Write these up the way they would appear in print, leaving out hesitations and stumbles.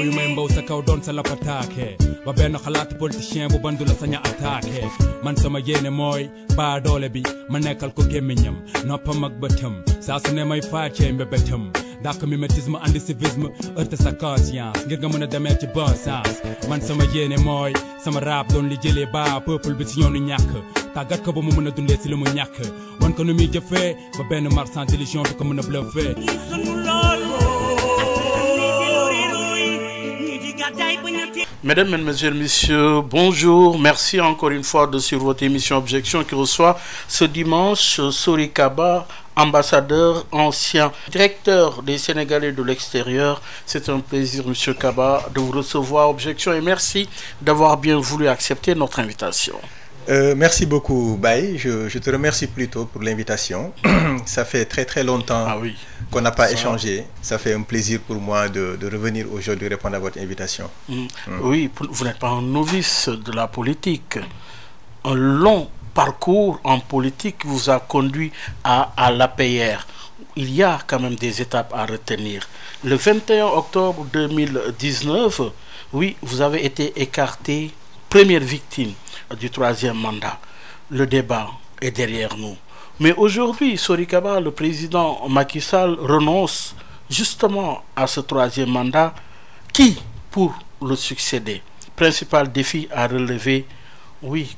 mbow yu may mbow sa kaw doon sa lapataake ba benn xalaat politicien bu bandu la saña attaqué man sama yéene mooy baa doole bi ma nekkal ko gémmiñam noppam ak bëtam saa su ne may faacee mbébétam dàq mimétisme andi civisme heurte sa conscience ngir nga mën a demee ci bon sens man sama yéene mooy sama rap doon li jëlee baa peuple bi si ñoonu ñàkk tàggat ko ba mu mën a dundee si li mu ñàkk wan ko nu muy jëfee ba benn marchand d'illusion du ko mën a bluffé. Mesdames, Mesdemoiselles, Messieurs, bonjour. Merci encore une fois de suivre votre émission Objection qui reçoit ce dimanche Sori Kaba, ambassadeur, ancien directeur des Sénégalais de l'extérieur. C'est un plaisir, Monsieur Kaba, de vous recevoir Objection et merci d'avoir bien voulu accepter notre invitation. Merci beaucoup, Baye. Je te remercie plutôt pour l'invitation. Ça fait très longtemps qu'on n'a pas échangé. Ça fait un plaisir pour moi de revenir aujourd'hui répondre à votre invitation. Oui, vous n'êtes pas un novice de la politique. Un long parcours en politique vous a conduit à l'APR. Il y a quand même des étapes à retenir. Le 21 octobre 2019, oui, vous avez été écarté, première victime du troisième mandat. Le débat est derrière nous. Mais aujourd'hui, Sori Kaba, le président Macky Sall renonce justement à ce troisième mandat. Qui pour le succéder? Principal défi à relever, oui,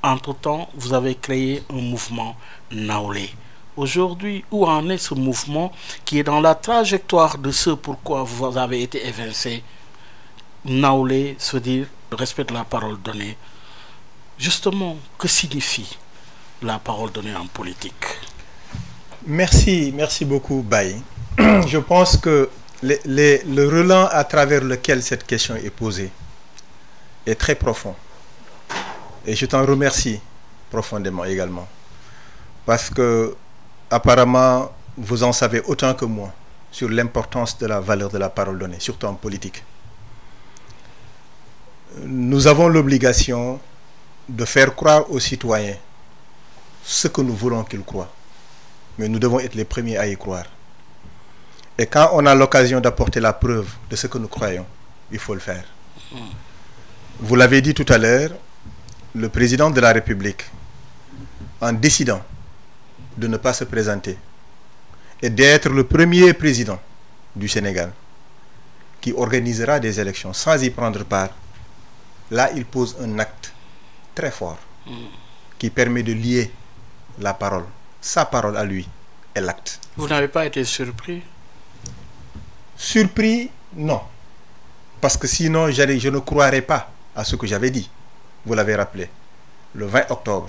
entre-temps, vous avez créé un mouvement Nawlé. Aujourd'hui, où en est ce mouvement qui est dans la trajectoire de ce pourquoi vous avez été évincé? Nawlé, se dire le respect de la parole donnée. Justement, que signifie la parole donnée en politique? Merci beaucoup, Baye. Je pense que le relent à travers lequel cette question est posée est très profond. Et je t'en remercie profondément également. Parce que, apparemment, vous en savez autant que moi sur l'importance de la valeur de la parole donnée, surtout en politique. Nous avons l'obligation de faire croire aux citoyens ce que nous voulons qu'ils croient. Mais nous devons être les premiers à y croire. Et quand on a l'occasion d'apporter la preuve de ce que nous croyons, il faut le faire. Vous l'avez dit tout à l'heure, le président de la République, en décidant de ne pas se présenter et d'être le premier président du Sénégal qui organisera des élections sans y prendre part, là il pose un acte très fort qui permet de lier la parole, sa parole à lui et l'acte. Vous n'avez pas été surpris? Surpris, non. Parce que sinon, je ne croirais pas à ce que j'avais dit. Vous l'avez rappelé. Le 20 octobre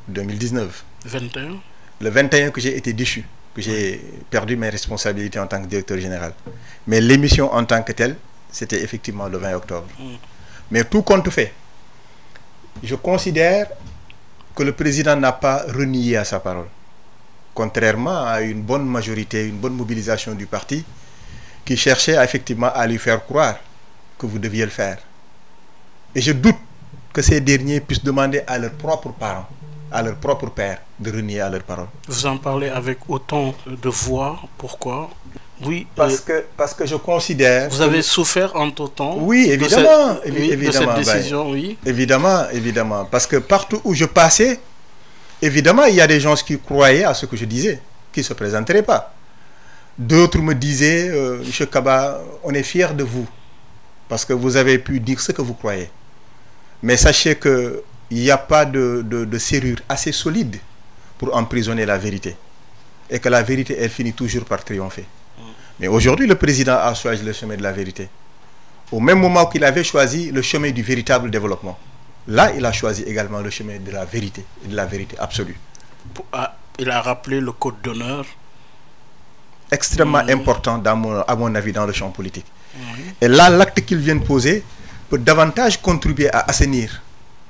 2019. 21. Le 21 que j'ai été déchu, que j'ai perdu mes responsabilités en tant que directeur général. Mais l'émission en tant que telle, c'était effectivement le 20 octobre. Mais tout compte fait, je considère que le président n'a pas renié à sa parole. Contrairement à une bonne majorité, une bonne mobilisation du parti qui cherchait effectivement à lui faire croire que vous deviez le faire. Et je doute que ces derniers puissent demander à leurs propres parents, à leur propre père, de renier à leur parole. Vous en parlez avec autant de voix, pourquoi? Oui, parce que je considère... Vous avez souffert entre-temps? Oui, évidemment. De cette décision, oui. Évidemment. Parce que partout où je passais, évidemment, il y a des gens qui croyaient à ce que je disais, qui ne se présenteraient pas. D'autres me disaient, Monsieur Kaba, on est fiers de vous, parce que vous avez pu dire ce que vous croyez. Mais sachez qu'il n'y a pas de serrure assez solide pour emprisonner la vérité. Et que la vérité, elle finit toujours par triompher. Mais aujourd'hui, le président a choisi le chemin de la vérité. Au même moment qu'il avait choisi le chemin du véritable développement. Là, il a choisi également le chemin de la vérité, et de la vérité absolue. Il a rappelé le code d'honneur. Extrêmement important, à mon avis, dans le champ politique. Et là, l'acte qu'il vient de poser peut davantage contribuer à assainir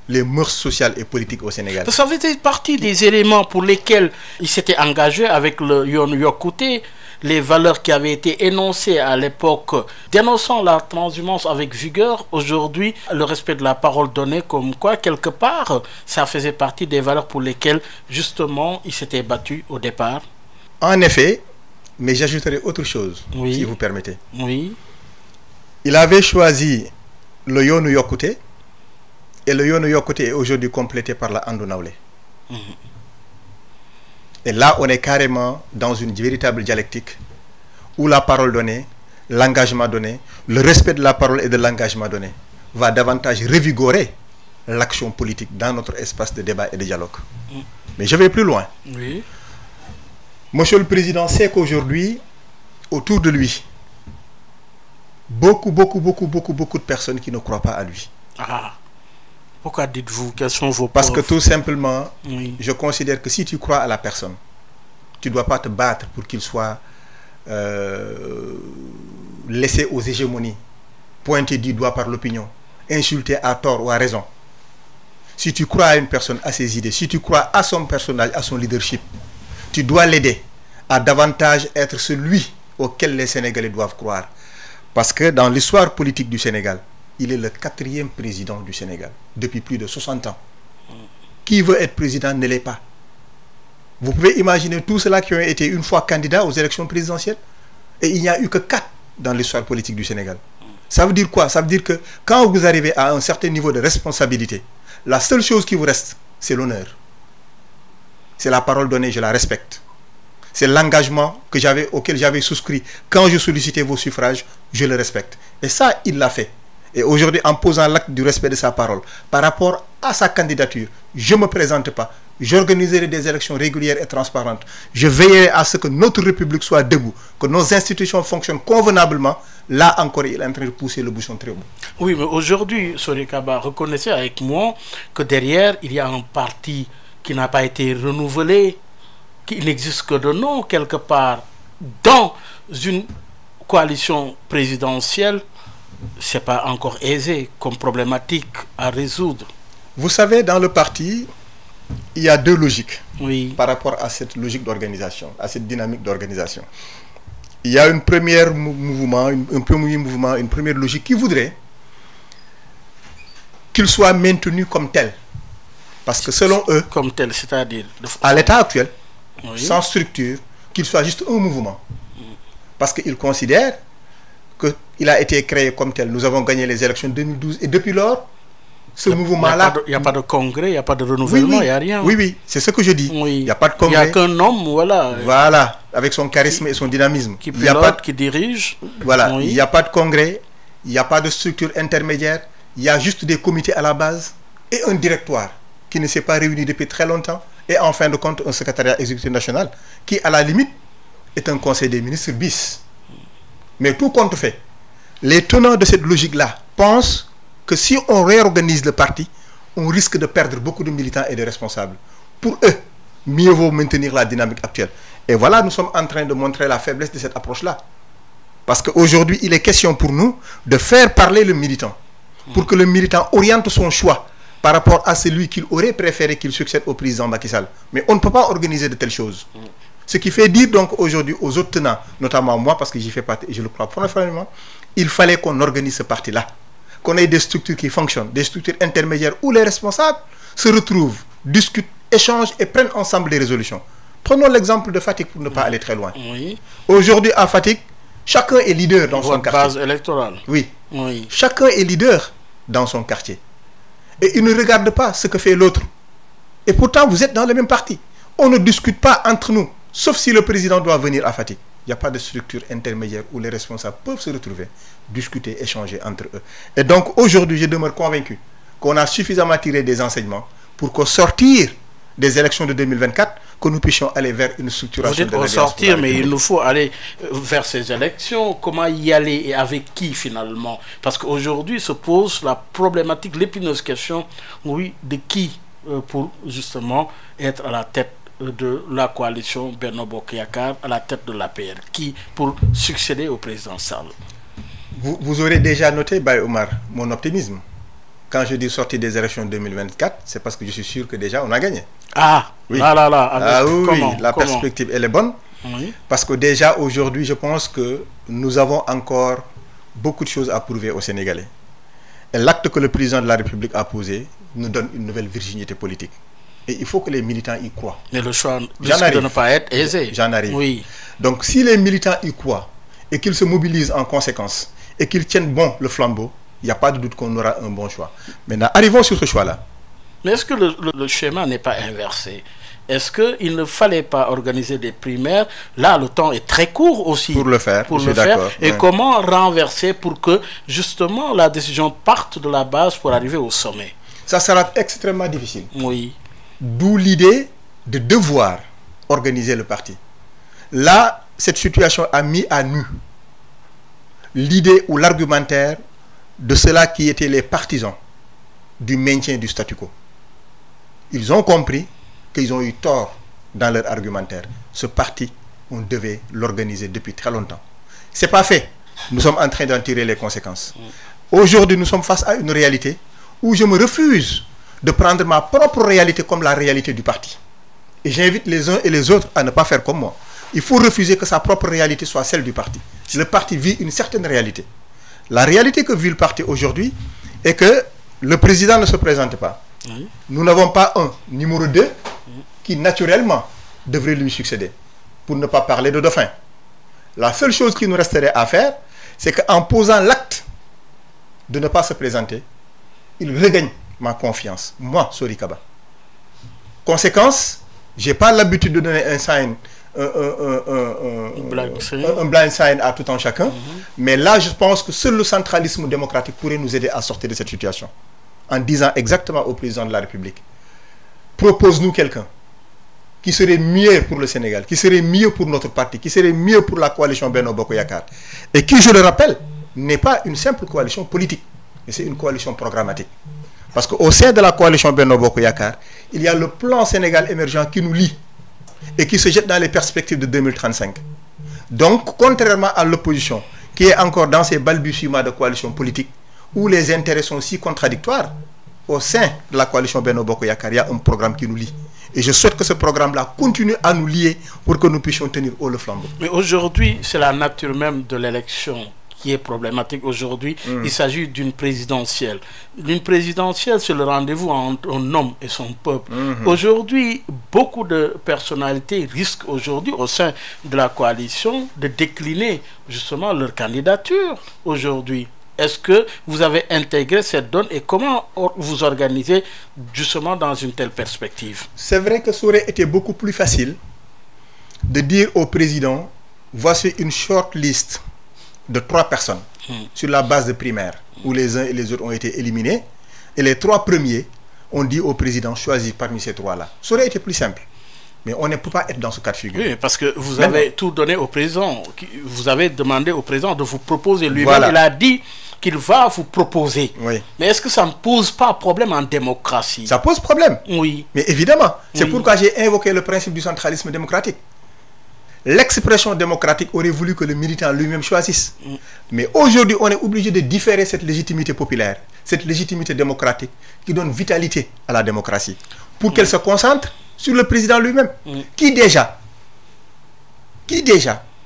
les mœurs sociales et politiques au Sénégal. Ça fait partie des éléments pour lesquels il s'était engagé avec le Yon Yokouté, les valeurs qui avaient été énoncées à l'époque, dénonçant la transhumance avec vigueur. Aujourd'hui, le respect de la parole donnée, comme quoi, quelque part, ça faisait partie des valeurs pour lesquelles, justement, il s'était battu au départ. En effet, mais j'ajouterai autre chose, si vous permettez. Oui. Il avait choisi le Yoonu Yokkute, et le Yoonu Yokkute est aujourd'hui complété par la Andu Nawlé. Et là, on est carrément dans une véritable dialectique où la parole donnée, l'engagement donné, le respect de la parole et de l'engagement donné va davantage revigorer l'action politique dans notre espace de débat et de dialogue. Mais je vais plus loin. Oui. Monsieur le Président sait qu'aujourd'hui, autour de lui, beaucoup de personnes qui ne croient pas à lui. Ah. Pourquoi dites-vous? Quels sont vos Parce preuves? que tout simplement, Oui. je considère que si tu crois à la personne, tu ne dois pas te battre pour qu'il soit laissé aux hégémonies, pointé du doigt par l'opinion, insulté à tort ou à raison. Si tu crois à une personne, à ses idées, si tu crois à son personnage, à son leadership, tu dois l'aider à davantage être celui auquel les Sénégalais doivent croire. Parce que dans l'histoire politique du Sénégal, il est le 4e président du Sénégal depuis plus de 60 ans. Qui veut être président ne l'est pas. Vous pouvez imaginer tous ceux-là qui ont été une fois candidats aux élections présidentielles, et il n'y a eu que 4 dans l'histoire politique du Sénégal. Ça veut dire quoi? Ça veut dire que quand vous arrivez à un certain niveau de responsabilité, la seule chose qui vous reste, c'est l'honneur. C'est la parole donnée, je la respecte. C'est l'engagement auquel j'avais souscrit. Quand je sollicitais vos suffrages, je le respecte. Et ça, il l'a fait. Et aujourd'hui, en posant l'acte du respect de sa parole, par rapport à sa candidature, je ne me présente pas. J'organiserai des élections régulières et transparentes. Je veillerai à ce que notre République soit debout, que nos institutions fonctionnent convenablement. Là encore, il est en train de pousser le bouchon très haut. Oui, mais aujourd'hui, Sori Kaba, reconnaissez avec moi que derrière, il y a un parti qui n'a pas été renouvelé, qui n'existe que de nom quelque part dans une coalition présidentielle. C'est pas encore aisé comme problématique à résoudre. Vous savez, dans le parti, il y a 2 logiques par rapport à cette logique d'organisation, à cette dynamique d'organisation. Il y a un premier mouvement, une première logique qui voudrait qu'il soit maintenu comme tel. Parce que selon eux, comme tel, c'est-à-dire à l'état actuel, sans structure, qu'il soit juste un mouvement. Parce qu'ils considèrent qu'il a été créé comme tel. Nous avons gagné les élections de 2012 et depuis lors, ce mouvement-là... Il n'y a pas de congrès, il n'y a pas de renouvellement, il n'y a rien. Oui, c'est ce que je dis. Il n'y a pas de congrès. Il n'y a qu'un homme, voilà. Voilà, avec son charisme et son dynamisme. Qui pilote, qui dirige. Voilà, il n'y a pas de congrès, il n'y a pas de structure intermédiaire, il y a juste des comités à la base et un directoire qui ne s'est pas réuni depuis très longtemps et en fin de compte un secrétariat exécutif national qui à la limite est un conseil des ministres bis. Mais tout compte fait, les tenants de cette logique-là pensent que si on réorganise le parti, on risque de perdre beaucoup de militants et de responsables. Pour eux, mieux vaut maintenir la dynamique actuelle. Et voilà, nous sommes en train de montrer la faiblesse de cette approche-là. Parce qu'aujourd'hui, il est question pour nous de faire parler le militant, pour que le militant oriente son choix par rapport à celui qu'il aurait préféré qu'il succède au président Macky Sall. Mais on ne peut pas organiser de telles choses. Ce qui fait dire donc aujourd'hui aux autres tenants, notamment moi, parce que j'y fais partie et je le crois profondément, il fallait qu'on organise ce parti-là, qu'on ait des structures qui fonctionnent, des structures intermédiaires où les responsables se retrouvent, discutent, échangent et prennent ensemble des résolutions. Prenons l'exemple de Fatick pour ne pas aller très loin. Aujourd'hui à Fatick, chacun est leader dans son quartier. Base électorale. Oui. Chacun est leader dans son quartier. Et il ne regarde pas ce que fait l'autre. Et pourtant, vous êtes dans le même parti. On ne discute pas entre nous, sauf si le président doit venir à Fatick. Il n'y a pas de structure intermédiaire où les responsables peuvent se retrouver, discuter, échanger entre eux. Et donc, aujourd'hui, je demeure convaincu qu'on a suffisamment tiré des enseignements pour qu'au sortir des élections de 2024, que nous puissions aller vers une structuration. Vous dites au sortir, mais il nous faut aller vers ces élections. Comment y aller et avec qui finalement? Parce qu'aujourd'hui se pose la problématique, l'épineuse question, oui, de qui pour justement être à la tête de la coalition Benno Bokk Yakaar, à la tête de l'APR, qui pour succéder au président Sall. Vous aurez déjà noté, Baye Omar, mon optimisme. Quand je dis sortir des élections 2024, c'est parce que je suis sûr que déjà on a gagné. Ah, oui. La perspective elle est bonne. Oui. Parce que déjà aujourd'hui, je pense que nous avons encore beaucoup de choses à prouver aux Sénégalais. Et l'acte que le président de la République a posé nous donne une nouvelle virginité politique. Et il faut que les militants y croient. Mais le choix risque de ne pas être aisé. J'en arrive. Oui. Donc si les militants y croient et qu'ils se mobilisent en conséquence et qu'ils tiennent bon le flambeau, il n'y a pas de doute qu'on aura un bon choix. Maintenant, arrivons sur ce choix-là. Mais est-ce que le schéma n'est pas inversé? Est-ce qu'il ne fallait pas organiser des primaires? Là, le temps est très court aussi. Pour le faire, pour le faire. Et comment renverser pour que, justement, la décision parte de la base pour arriver au sommet? Ça sera extrêmement difficile. Oui. D'où l'idée de devoir organiser le parti. Là, cette situation a mis à nu l'idée ou l'argumentaire de ceux-là qui étaient les partisans du maintien du statu quo. Ils ont compris qu'ils ont eu tort dans leur argumentaire. Ce parti, on devait l'organiser depuis très longtemps. Ce n'est pas fait. Nous sommes en train d'en tirer les conséquences. Aujourd'hui, nous sommes face à une réalité où je me refuse de prendre ma propre réalité comme la réalité du parti. Et j'invite les uns et les autres à ne pas faire comme moi. Il faut refuser que sa propre réalité soit celle du parti. Le parti vit une certaine réalité. La réalité que vit le parti aujourd'hui est que le président ne se présente pas. Oui. Nous n'avons pas un numéro 2 qui naturellement devrait lui succéder, pour ne pas parler de dauphin. La seule chose qui nous resterait à faire, c'est qu'en posant l'acte de ne pas se présenter, il regagne ma confiance, moi, Sori Kaba. Conséquence, je n'ai pas l'habitude de donner un sign, un blind sign à tout un chacun, mais là, je pense que seul le centralisme démocratique pourrait nous aider à sortir de cette situation, en disant exactement au président de la République, propose-nous quelqu'un qui serait mieux pour le Sénégal, qui serait mieux pour notre parti, qui serait mieux pour la coalition Benno Bokk Yakaar, et qui, je le rappelle, n'est pas une simple coalition politique, mais c'est une coalition programmatique. Parce qu'au sein de la coalition Benno Bokk Yakaar, il y a le plan Sénégal émergent qui nous lie et qui se jette dans les perspectives de 2035. Donc, contrairement à l'opposition, qui est encore dans ses balbutiements de coalition politique, où les intérêts sont si contradictoires, au sein de la coalition Benno Bokk Yakaar, il y a un programme qui nous lie. Et je souhaite que ce programme-là continue à nous lier pour que nous puissions tenir haut le flambeau. Mais aujourd'hui, c'est la nature même de l'élection qui est problématique. Aujourd'hui, il s'agit d'une présidentielle. Une présidentielle, c'est le rendez-vous entre un homme et son peuple. Aujourd'hui, beaucoup de personnalités risquent aujourd'hui, au sein de la coalition, de décliner justement leur candidature aujourd'hui. Est-ce que vous avez intégré cette donne et comment vous organisez justement dans une telle perspective? C'est vrai que ça aurait été beaucoup plus facile de dire au président, voici une short list de 3 personnes sur la base de primaire, où les uns et les autres ont été éliminés, et les 3 premiers ont dit au président, choisis parmi ces 3-là. Ça aurait été plus simple. Mais on ne peut pas être dans ce cas de figure. Oui, parce que vous avez tout donné au président. Vous avez demandé au président de vous proposer lui-même. Voilà. Il a dit qu'il va vous proposer. Oui. Mais est-ce que ça ne pose pas problème en démocratie? Ça pose problème. Oui. Mais évidemment, c'est pourquoi j'ai invoqué le principe du centralisme démocratique. L'expression démocratique aurait voulu que le militant lui-même choisisse. Mais aujourd'hui, on est obligé de différer cette légitimité populaire, cette légitimité démocratique qui donne vitalité à la démocratie, pour qu'elle se concentre sur le président lui-même, qui déjà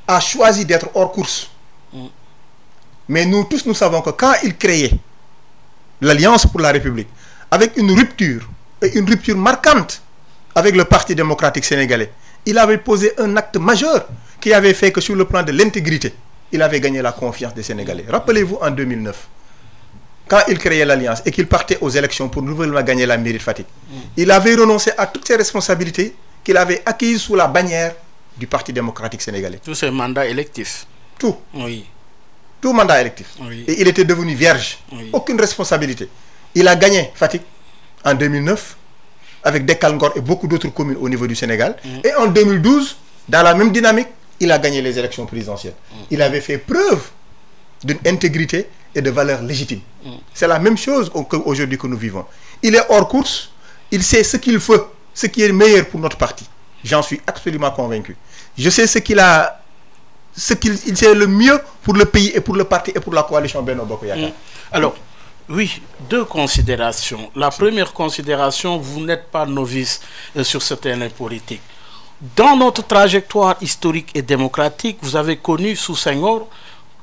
a choisi d'être hors course. Mais nous tous, nous savons que quand il créait l'Alliance pour la République, avec une rupture, et une rupture marquante avec le Parti démocratique sénégalais, il avait posé un acte majeur qui avait fait que sur le plan de l'intégrité, il avait gagné la confiance des Sénégalais. Rappelez-vous en 2009, quand il créait l'Alliance et qu'il partait aux élections pour nouvellement gagner la mairie de Fatick, il avait renoncé à toutes ses responsabilités qu'il avait acquises sous la bannière du Parti démocratique sénégalais. Tous ces mandats électifs. Tout. Oui. Tout mandat électif. Oui. Et il était devenu vierge. Oui. Aucune responsabilité. Il a gagné Fatick en 2009 avec Dekal Ngor et beaucoup d'autres communes au niveau du Sénégal. Et en 2012, dans la même dynamique, il a gagné les élections présidentielles. Il avait fait preuve d'une intégrité et de valeurs légitimes. C'est la même chose aujourd'hui que nous vivons. Il est hors course, il sait ce qu'il faut, ce qui est meilleur pour notre parti. J'en suis absolument convaincu. Je sais il sait le mieux pour le pays et pour le parti et pour la coalition Benno Bokk Yakaar. Alors, oui, 2 considérations. La première considération, vous n'êtes pas novice sur ce terrain politique. Dans notre trajectoire historique et démocratique, vous avez connu sous Senghor,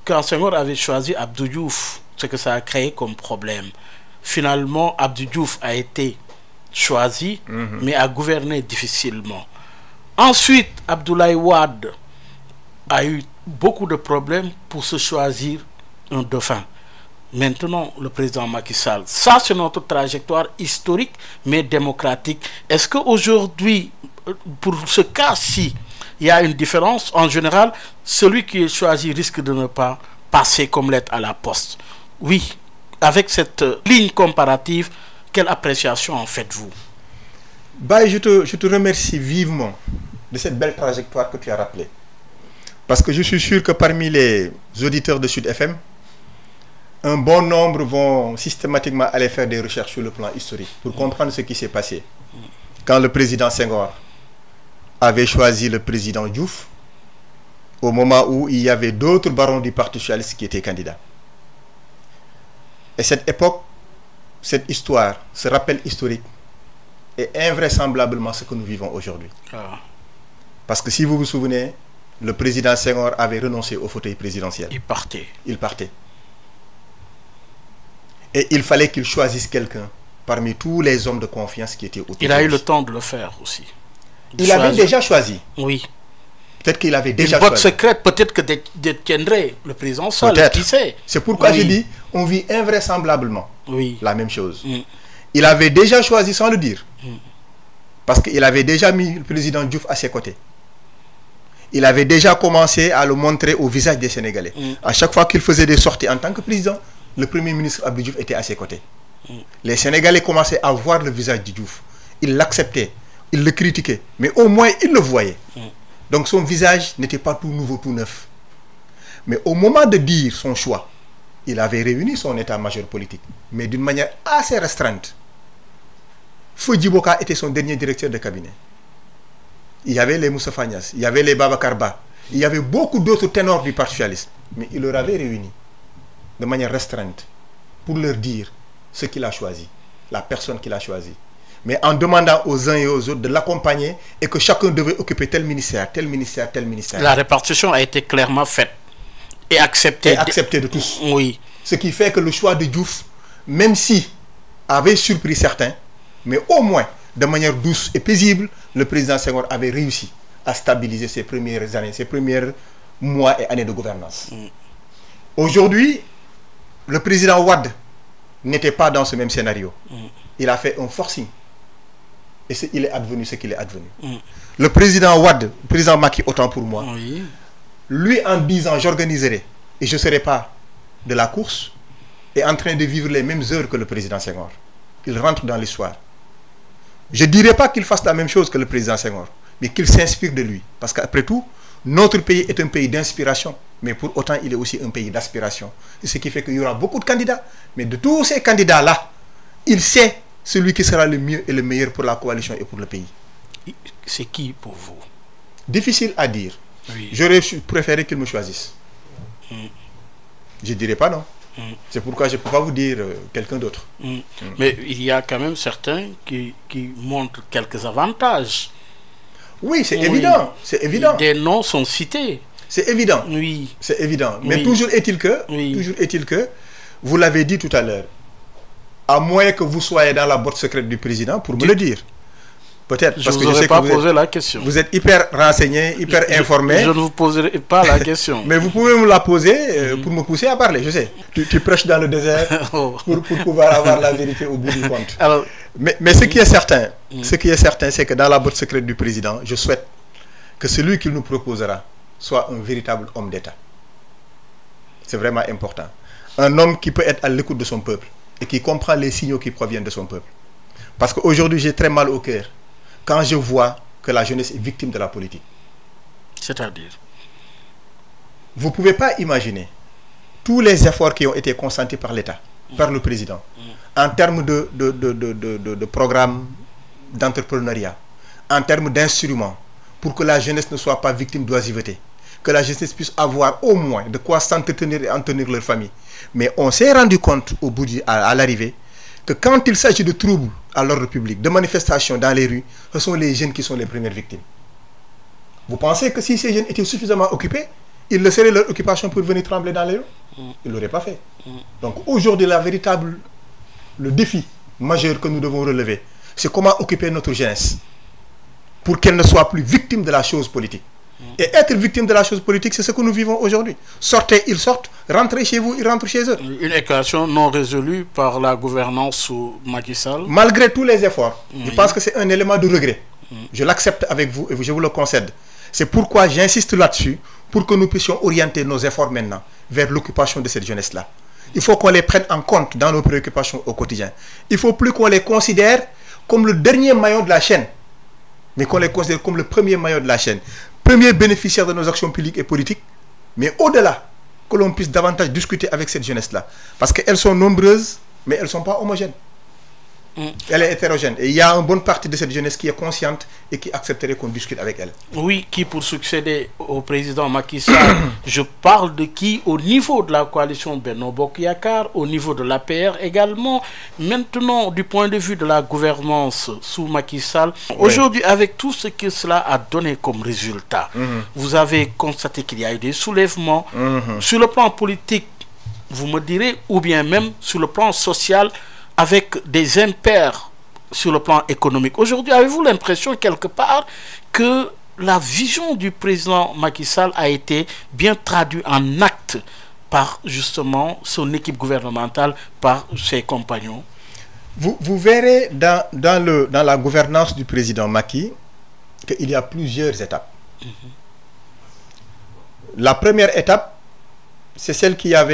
quand Senghor avait choisi Abdou Diouf, ce que ça a créé comme problème. Finalement, Abdou Diouf a été choisi, mais a gouverné difficilement. Ensuite, Abdoulaye Wade a eu beaucoup de problèmes pour se choisir un dauphin. Maintenant, le président Macky Sall. Ça, c'est notre trajectoire historique, mais démocratique. Est-ce qu'aujourd'hui, pour ce cas-ci, il y a une différence? En général, celui qui est choisi risque de ne pas passer comme lettre à la poste. Oui, avec cette ligne comparative, quelle appréciation en faites-vous? Bah, je te remercie vivement de cette belle trajectoire que tu as rappelée. Parce que je suis sûr que parmi les auditeurs de Sud FM, un bon nombre vont systématiquement aller faire des recherches sur le plan historique pour comprendre ce qui s'est passé. Quand le président Senghor avait choisi le président Diouf, au moment où il y avait d'autres barons du Parti socialiste qui étaient candidats. Et cette époque, cette histoire, ce rappel historique est invraisemblablement ce que nous vivons aujourd'hui. Parce que si vous vous souvenez, le président Senghor avait renoncé au fauteuil présidentiel. Il partait. Il partait. Et il fallait qu'il choisisse quelqu'un parmi tous les hommes de confiance qui étaient autour. Il a eu le temps de le faire aussi. Il avait déjà choisi. Oui. Peut-être qu'il avait déjà choisi. Une botte choisi. secrète, peut-être que détiendrait le président seul, qui sait. C'est pourquoi je dis, on vit invraisemblablement la même chose. Il avait déjà choisi sans le dire. Parce qu'il avait déjà mis le président Diouf à ses côtés. Il avait déjà commencé à le montrer au visage des Sénégalais. À chaque fois qu'il faisait des sorties en tant que président, le premier ministre Abdou Diouf était à ses côtés. Les Sénégalais commençaient à voir le visage de Diouf. Ils l'acceptaient, ils le critiquaient, mais au moins ils le voyaient. Donc son visage n'était pas tout nouveau, tout neuf. Mais au moment de dire son choix, il avait réuni son état-major politique, mais d'une manière assez restreinte. Feu Djiboka était son dernier directeur de cabinet. Il y avait les Moussa Fagnas, il y avait les Babacar Ba, il y avait beaucoup d'autres ténors du Parti socialiste, mais il leur avait réuni de manière restreinte pour leur dire ce qu'il a choisi, la personne qu'il a choisie. Mais en demandant aux uns et aux autres de l'accompagner et que chacun devait occuper tel ministère, tel ministère, tel ministère. La répartition a été clairement faite et acceptée. Et acceptée de tous. Oui. Ce qui fait que le choix de Diouf, même si avait surpris certains, mais au moins de manière douce et paisible, le président Senghor avait réussi à stabiliser ses premières années, ses premiers mois et années de gouvernance. Aujourd'hui, le président Wade n'était pas dans ce même scénario. Il a fait un forcing. Et il est advenu ce qu'il est advenu. Le président Wade, le président Macky, autant pour moi, lui en disant j'organiserai et je ne serai pas de la course, est en train de vivre les mêmes heures que le président Senghor. Il rentre dans l'histoire. Je ne dirais pas qu'il fasse la même chose que le président Senghor, mais qu'il s'inspire de lui. Parce qu'après tout, notre pays est un pays d'inspiration, mais pour autant, il est aussi un pays d'aspiration. Ce qui fait qu'il y aura beaucoup de candidats, mais de tous ces candidats-là, il sait celui qui sera le mieux et le meilleur pour la coalition et pour le pays. C'est qui pour vous? Difficile à dire. Oui. J'aurais préféré qu'il me choisisse. Je ne dirais pas non. C'est pourquoi je ne peux pas vous dire quelqu'un d'autre. Mais il y a quand même certains qui montrent quelques avantages. Oui, c'est évident. C'est évident. Des noms sont cités. C'est évident. Oui. C'est évident. Mais toujours est-il que, vous l'avez dit tout à l'heure, à moins que vous soyez dans la boîte secrète du président pour me le dire. Peut-être. Parce que je ne sais pas poser la question. Vous êtes hyper renseigné, hyper informé. Je ne vous poserai pas la question. Mais vous pouvez me la poser pour me pousser à parler, je sais. Tu prêches dans le désert pour pouvoir avoir la vérité au bout du compte. Alors, mais ce qui est certain, c'est que dans la boîte secrète du président, je souhaite que celui qu'il nous proposera soit un véritable homme d'État. C'est vraiment important. Un homme qui peut être à l'écoute de son peuple et qui comprend les signaux qui proviennent de son peuple. Parce qu'aujourd'hui, j'ai très mal au cœur quand je vois que la jeunesse est victime de la politique. C'est-à-dire? Vous ne pouvez pas imaginer tous les efforts qui ont été consentis par l'État, par le président, en termes de programmes d'entrepreneuriat, en termes d'instruments, pour que la jeunesse ne soit pas victime d'oisiveté, que la jeunesse puisse avoir au moins de quoi s'entretenir et entretenir leur famille. Mais on s'est rendu compte à l'arrivée que quand il s'agit de troubles à l'ordre public, de manifestations dans les rues, ce sont les jeunes qui sont les premières victimes. Vous pensez que si ces jeunes étaient suffisamment occupés, ils laisseraient leur occupation pour venir trembler dans les rues? Ils ne l'auraient pas fait. Donc aujourd'hui, le défi majeur que nous devons relever, c'est comment occuper notre jeunesse pour qu'elle ne soit plus victime de la chose politique. Et être victime de la chose politique, c'est ce que nous vivons aujourd'hui. Sortez, ils sortent, rentrez chez vous, ils rentrent chez eux. Une équation non résolue par la gouvernance sous Macky Sall. Malgré tous les efforts, je pense que c'est un élément de regret. Je l'accepte avec vous et je vous le concède. C'est pourquoi j'insiste là-dessus, pour que nous puissions orienter nos efforts maintenant vers l'occupation de cette jeunesse-là. Il faut qu'on les prenne en compte dans nos préoccupations au quotidien. Il ne faut plus qu'on les considère comme le dernier maillon de la chaîne, mais qu'on les considère comme le premier maillon de la chaîne. Premier bénéficiaire de nos actions publiques et politiques, mais au-delà, que l'on puisse davantage discuter avec cette jeunesse-là. Parce qu'elles sont nombreuses, mais elles ne sont pas homogènes. Elle est hétérogène. Et il y a une bonne partie de cette jeunesse qui est consciente et qui accepterait qu'on discute avec elle. Oui, qui pour succéder au président Macky Sall, je parle de qui au niveau de la coalition Benno Bokk Yakaar, au niveau de l'APR également. Maintenant, du point de vue de la gouvernance sous Macky Sall, aujourd'hui, avec tout ce que cela a donné comme résultat, vous avez constaté qu'il y a eu des soulèvements. Sur le plan politique, vous me direz, ou bien même sur le plan social, avec des impairs sur le plan économique. Aujourd'hui, avez-vous l'impression quelque part que la vision du président Macky Sall a été bien traduite en actes par justement son équipe gouvernementale, par ses compagnons? Vous verrez dans la gouvernance du président Macky qu'il y a plusieurs étapes. La première étape, c'est celle qu'il a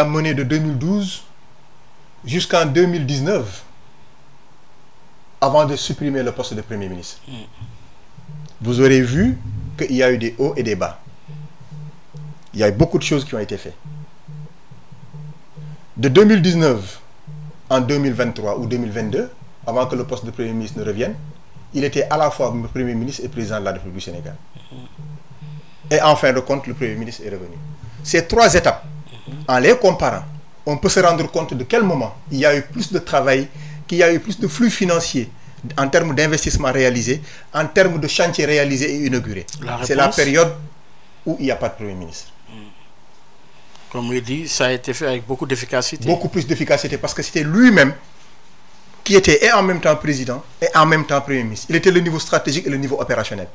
menée de 2012 jusqu'en 2019, avant de supprimer le poste de Premier ministre. Vous aurez vu qu'il y a eu des hauts et des bas. Il y a eu beaucoup de choses qui ont été faites. De 2019 en 2023 ou 2022, avant que le poste de Premier ministre ne revienne, il était à la fois Premier ministre et président de la République du Sénégal. Et en fin de compte, le Premier ministre est revenu. Ces trois étapes, en les comparant, on peut se rendre compte de quel moment il y a eu plus de travail, qu'il y a eu plus de flux financiers en termes d'investissement réalisés, en termes de chantiers réalisés et inaugurés. C'est la période où il n'y a pas de Premier ministre. Comme il dit, ça a été fait avec beaucoup d'efficacité. Beaucoup plus d'efficacité parce que c'était lui-même qui était et en même temps président et en même temps Premier ministre. Il était le niveau stratégique et le niveau opérationnel.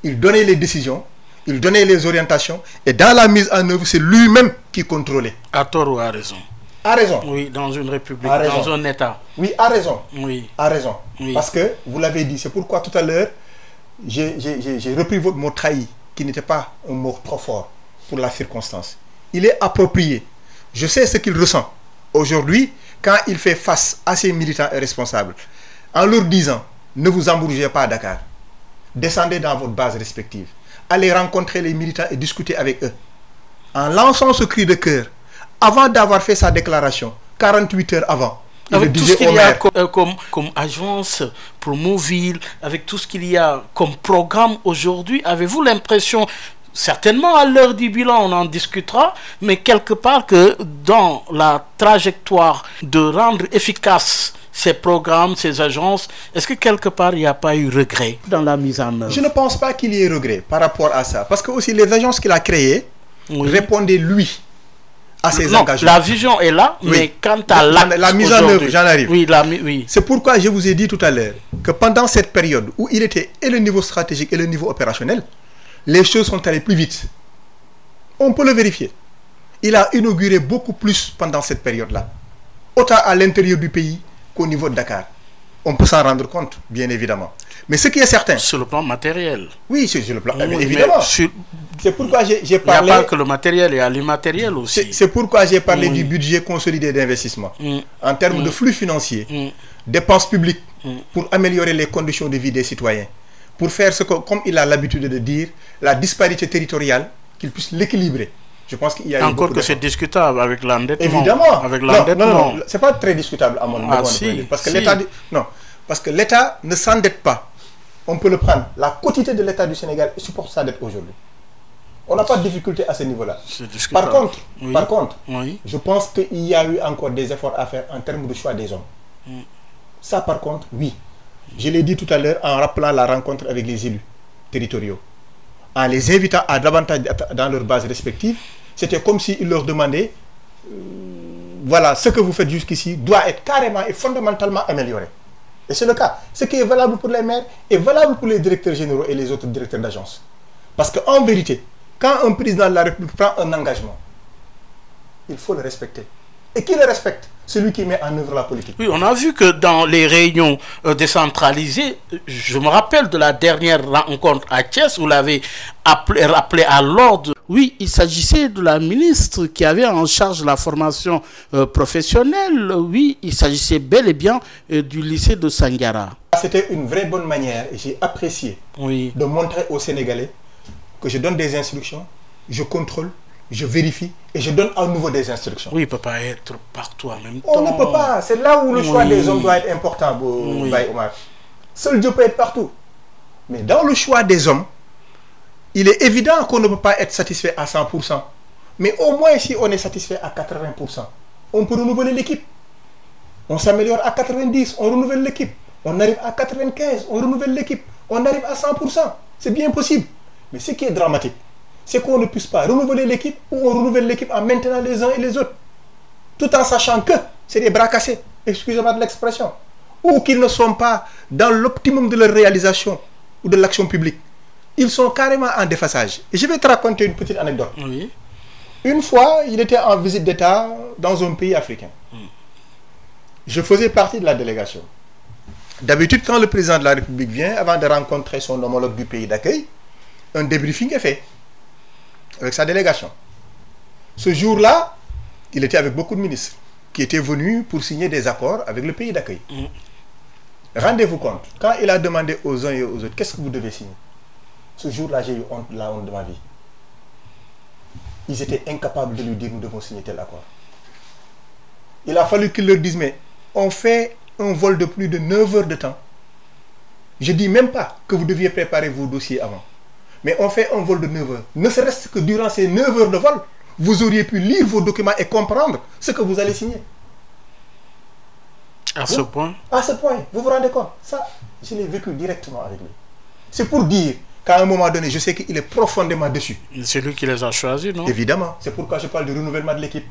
Il donnait les décisions, il donnait les orientations et dans la mise en œuvre, c'est lui-même qui contrôlait. À tort ou à raison? À raison. Oui, dans une république, dans un État. Oui, à raison. Oui. À raison. Oui. Parce que, vous l'avez dit, c'est pourquoi tout à l'heure, j'ai repris votre mot trahi, qui n'était pas un mot trop fort pour la circonstance. Il est approprié. Je sais ce qu'il ressent. Aujourd'hui, quand il fait face à ses militants et responsables, en leur disant, ne vous embourgez pas à Dakar, descendez dans votre base respective, allez rencontrer les militants et discuter avec eux. En lançant ce cri de cœur, avant d'avoir fait sa déclaration, 48 heures avant, avec tout ce qu'il y a comme agence Promoville, avec tout ce qu'il y a comme programme aujourd'hui, avez-vous l'impression, certainement à l'heure du bilan on en discutera, mais quelque part que dans la trajectoire de rendre efficace ces programmes, ces agences, est-ce que quelque part il n'y a pas eu regret dans la mise en œuvre? Je ne pense pas qu'il y ait regret par rapport à ça, parce que aussi les agences qu'il a créées répondaient lui à ses engagements. La vision est là, mais quant à la mise en œuvre, j'en arrive. Oui. C'est pourquoi je vous ai dit tout à l'heure que pendant cette période où il était et le niveau stratégique et le niveau opérationnel, les choses sont allées plus vite. On peut le vérifier. Il a inauguré beaucoup plus pendant cette période-là, autant à l'intérieur du pays qu'au niveau de Dakar. On peut s'en rendre compte, bien évidemment. Mais ce qui est certain... Sur le plan matériel. Oui, sur le plan... évidemment. C'est pourquoi j'ai parlé... Il n'y a pas que le matériel, il y a l'immatériel aussi. C'est pourquoi j'ai parlé du budget consolidé d'investissement. En termes de flux financiers, dépenses publiques, pour améliorer les conditions de vie des citoyens. Pour faire ce que, comme il a l'habitude de dire, la disparité territoriale, qu'il puisse l'équilibrer. Je pense qu'il y a encore que c'est discutable avec l'endettement. Évidemment. Avec l'endettement. Non, c'est pas très discutable à mon point de vue. Parce que l'État... Non, parce que l'État ne s'endette pas. On peut le prendre. La quotité de l'État du Sénégal supporte sa dette aujourd'hui. On n'a pas de difficulté à ce niveau-là. Par contre, je pense qu'il y a eu encore des efforts à faire en termes de choix des hommes. Ça, par contre, oui. Je l'ai dit tout à l'heure en rappelant la rencontre avec les élus territoriaux. En les invitant à davantage dans leurs bases respectives, c'était comme s'ils leur demandaient voilà, ce que vous faites jusqu'ici doit être carrément et fondamentalement amélioré. Et c'est le cas. Ce qui est valable pour les maires est valable pour les directeurs généraux et les autres directeurs d'agence. Parce qu'en vérité, Quand un président de la République prend un engagement, il faut le respecter. Et qui le respecte? Celui qui met en œuvre la politique. Oui, on a vu que dans les réunions décentralisées, je me rappelle de la dernière rencontre à Thiès, vous l'avez rappelé à l'ordre. Oui, il s'agissait de la ministre qui avait en charge la formation professionnelle. Oui, il s'agissait bel et bien du lycée de Sangara. C'était une vraie bonne manière et j'ai apprécié de montrer aux Sénégalais que je donne des instructions, je contrôle, je vérifie et je donne à nouveau des instructions. Oui, il ne peut pas être partout en même temps. On ne peut pas. C'est là où le choix des hommes doit être important, Baye Omar. Seul Dieu peut être partout. Mais dans le choix des hommes, il est évident qu'on ne peut pas être satisfait à 100%. Mais au moins, si on est satisfait à 80%, on peut renouveler l'équipe. On s'améliore à 90%, on renouvelle l'équipe. On arrive à 95%, on renouvelle l'équipe. On arrive à 100%. C'est bien possible. Mais ce qui est dramatique, c'est qu'on ne puisse pas renouveler l'équipe ou on renouvelle l'équipe en maintenant les uns et les autres. Tout en sachant que c'est des bras cassés, excusez-moi de l'expression, ou qu'ils ne sont pas dans l'optimum de leur réalisation ou de l'action publique. Ils sont carrément en déphasage. Et je vais te raconter une petite anecdote. Oui. Une fois, il était en visite d'État dans un pays africain. Je faisais partie de la délégation. D'habitude, quand le président de la République vient, avant de rencontrer son homologue du pays d'accueil, un débriefing est fait avec sa délégation. Ce jour-là, il était avec beaucoup de ministres qui étaient venus pour signer des accords avec le pays d'accueil. Rendez-vous compte, quand il a demandé aux uns et aux autres, qu'est-ce que vous devez signer? Ce jour-là, j'ai eu la honte de ma vie. Ils étaient incapables de lui dire, nous devons signer tel accord. Il a fallu qu'il leur dise, mais on fait un vol de plus de 9 heures de temps. Je ne dis même pas que vous deviez préparer vos dossiers avant. Mais on fait un vol de 9 heures. Ne serait-ce que durant ces 9 heures de vol, vous auriez pu lire vos documents et comprendre ce que vous allez signer. À ce point? À ce point, vous vous rendez compte? Ça, je l'ai vécu directement avec lui. C'est pour dire qu'à un moment donné, je sais qu'il est profondément déçu. C'est lui qui les a choisis, non? Évidemment. C'est pourquoi je parle du renouvellement de l'équipe.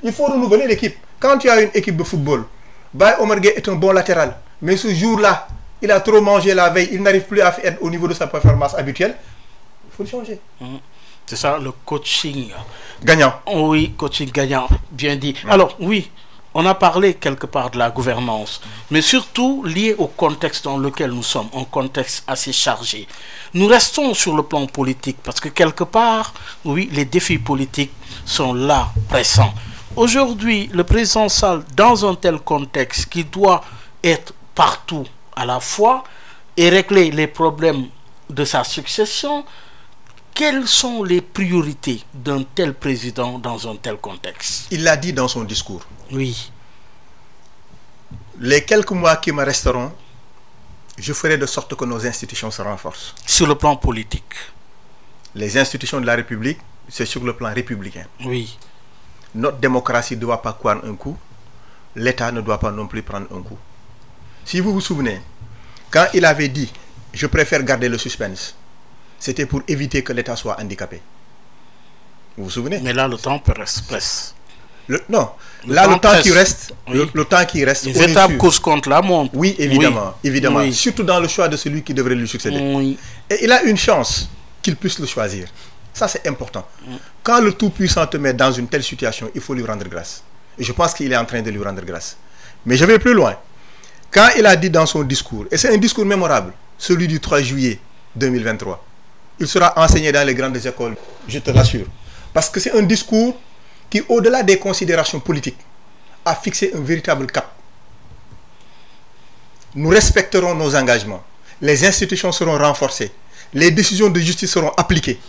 Il faut renouveler l'équipe. Quand tu as une équipe de football, Baye Omar Gueye est un bon latéral. Mais ce jour-là, il a trop mangé la veille, il n'arrive plus à être au niveau de sa performance habituelle. Il faut le changer. C'est ça, le coaching gagnant. Oui, coaching gagnant, bien dit. Alors, oui, on a parlé quelque part de la gouvernance, mais surtout lié au contexte dans lequel nous sommes, un contexte assez chargé. Nous restons sur le plan politique, parce que quelque part, oui, les défis politiques sont là, pressants. Aujourd'hui, le président Sall, dans un tel contexte qui doit être partout à la fois et régler les problèmes de sa succession, quelles sont les priorités d'un tel président dans un tel contexte? Il l'a dit dans son discours. Oui. Les quelques mois qui me resteront, je ferai de sorte que nos institutions se renforcent. Sur le plan politique? Les institutions de la République, c'est sur le plan républicain. Oui. Notre démocratie ne doit pas prendre un coup. L'État ne doit pas non plus prendre un coup. Si vous vous souvenez, quand il avait dit « je préfère garder le suspense », c'était pour éviter que l'État soit handicapé. Vous vous souvenez? Mais là, le temps presse. Non, là, le temps qui reste, oui. le temps qui reste. Les étapes course contre la montre. Oui, évidemment. Oui. Évidemment. Oui. Surtout dans le choix de celui qui devrait lui succéder. Oui. Et il a une chance qu'il puisse le choisir. Ça, c'est important. Quand le Tout-Puissant te met dans une telle situation, il faut lui rendre grâce. Et je pense qu'il est en train de lui rendre grâce. Mais je vais plus loin. Quand il a dit dans son discours, et c'est un discours mémorable, celui du 3 juillet 2023, il sera enseigné dans les grandes écoles, je te l'assure. Parce que c'est un discours qui, au-delà des considérations politiques, a fixé un véritable cap. Nous respecterons nos engagements. Les institutions seront renforcées. Les décisions de justice seront appliquées.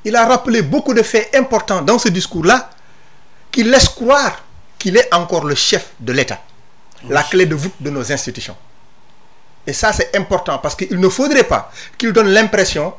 Il a rappelé beaucoup de faits importants dans ce discours-là qui laissent croire qu'il est encore le chef de l'État, la clé de voûte de nos institutions. Et ça, c'est important parce qu'il ne faudrait pas qu'il donne l'impression